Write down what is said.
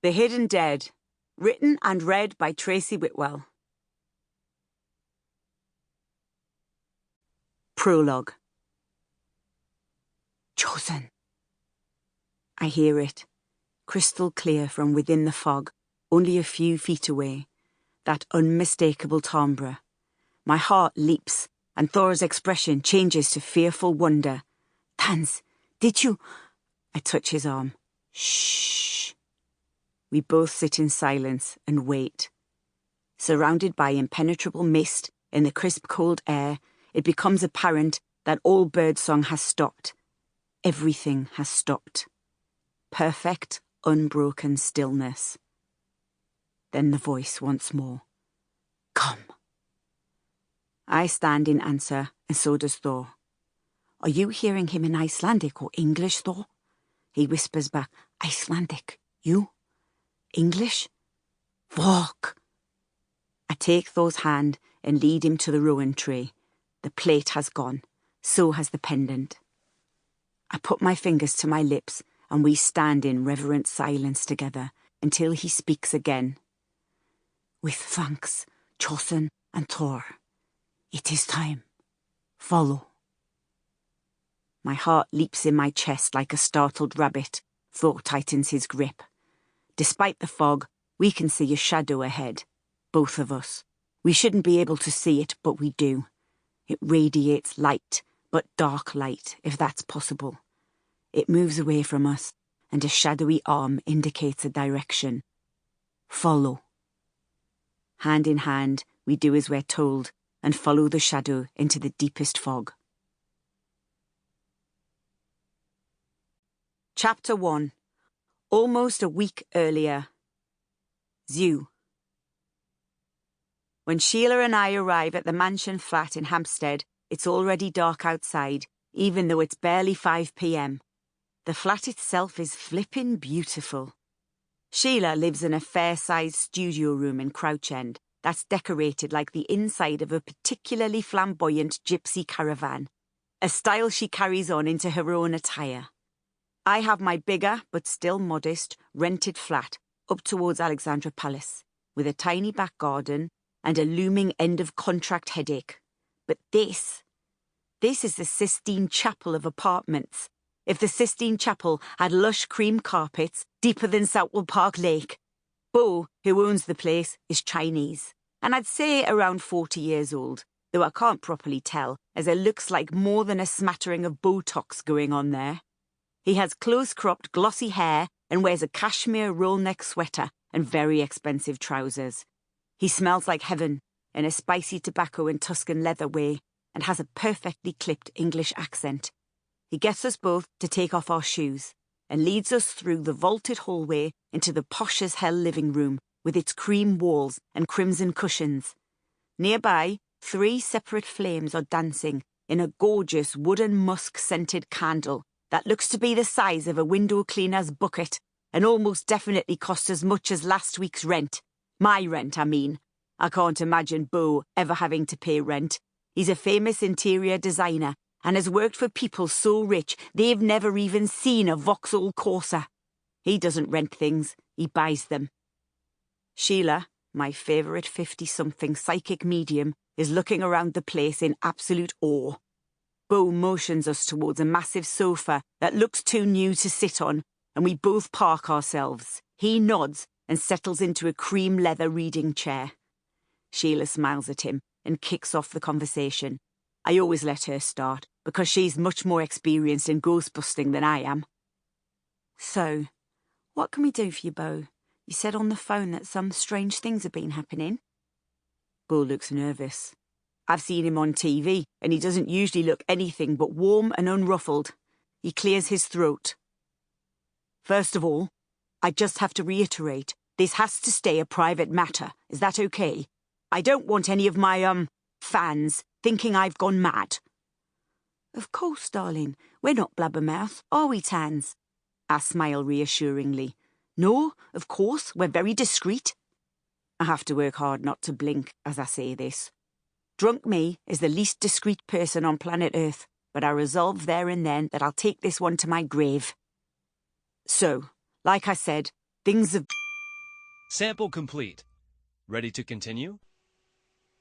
The Hidden Dead, written and read by Tracy Whitwell. Prologue. Chosen. I hear it, crystal clear from within the fog, only a few feet away, that unmistakable timbre. My heart leaps, and Thor's expression changes to fearful wonder. Tanz, did you... I touch his arm. Shh. We both sit in silence and wait. Surrounded by impenetrable mist in the crisp cold air, it becomes apparent that all birdsong has stopped. Everything has stopped. Perfect, unbroken stillness. Then the voice once more. Come. I stand in answer, and so does Thor. Are you hearing him in Icelandic or English, Thor? He whispers back, Icelandic. You? English? Fuck. I take Thor's hand and lead him to the rowan tree. The plate has gone. So has the pendant. I put my fingers to my lips, and we stand in reverent silence together until he speaks again. With thanks, Chosen and Thor, it is time. Follow. My heart leaps in my chest like a startled rabbit. Thor tightens his grip. Despite the fog, we can see a shadow ahead. Both of us. We shouldn't be able to see it, but we do. It radiates light, but dark light, if that's possible. It moves away from us, and a shadowy arm indicates a direction. Follow. Hand in hand, we do as we're told, and follow the shadow into the deepest fog. Chapter 1. Almost a week earlier. Zoo. When Sheila and I arrive at the mansion flat in Hampstead, it's already dark outside, even though it's barely 5 p.m. The flat itself is flippin' beautiful. Sheila lives in a fair-sized studio room in Crouch End that's decorated like the inside of a particularly flamboyant gypsy caravan, a style she carries on into her own attire. I have my bigger, but still modest, rented flat up towards Alexandra Palace, with a tiny back garden and a looming end-of-contract headache. But this is the Sistine Chapel of apartments. If the Sistine Chapel had lush cream carpets deeper than Southwell Park Lake. Bo, who owns the place, is Chinese, and I'd say around 40 years old, though I can't properly tell, as it looks like more than a smattering of Botox going on there. He has close-cropped glossy hair and wears a cashmere roll-neck sweater and very expensive trousers. He smells like heaven, in a spicy tobacco and Tuscan leather way, and has a perfectly clipped English accent. He gets us both to take off our shoes and leads us through the vaulted hallway into the posh-as-hell living room with its cream walls and crimson cushions. Nearby, 3 separate flames are dancing in a gorgeous wooden musk-scented candle that looks to be the size of a window cleaner's bucket and almost definitely cost as much as last week's rent. My rent, I mean. I can't imagine Bo ever having to pay rent. He's a famous interior designer and has worked for people so rich they've never even seen a Vauxhall Corsa. He doesn't rent things, he buys them. Sheila, my favourite 50-something psychic medium, is looking around the place in absolute awe. Bo motions us towards a massive sofa that looks too new to sit on, and we both park ourselves. He nods and settles into a cream leather reading chair. Sheila smiles at him and kicks off the conversation. I always let her start, because she's much more experienced in ghost-busting than I am. So, what can we do for you, Bo? You said on the phone that some strange things have been happening. Bo looks nervous. I've seen him on TV, and he doesn't usually look anything but warm and unruffled. He clears his throat. First of all, I just have to reiterate, this has to stay a private matter. Is that okay? I don't want any of my, fans thinking I've gone mad. Of course, darling. We're not blabbermouth, are we, Tanz? I smile reassuringly. No, of course, we're very discreet. I have to work hard not to blink as I say this. Drunk me is the least discreet person on planet Earth, but I resolve there and then that I'll take this one to my grave. So, like I said, things have... Sample complete. Ready to continue?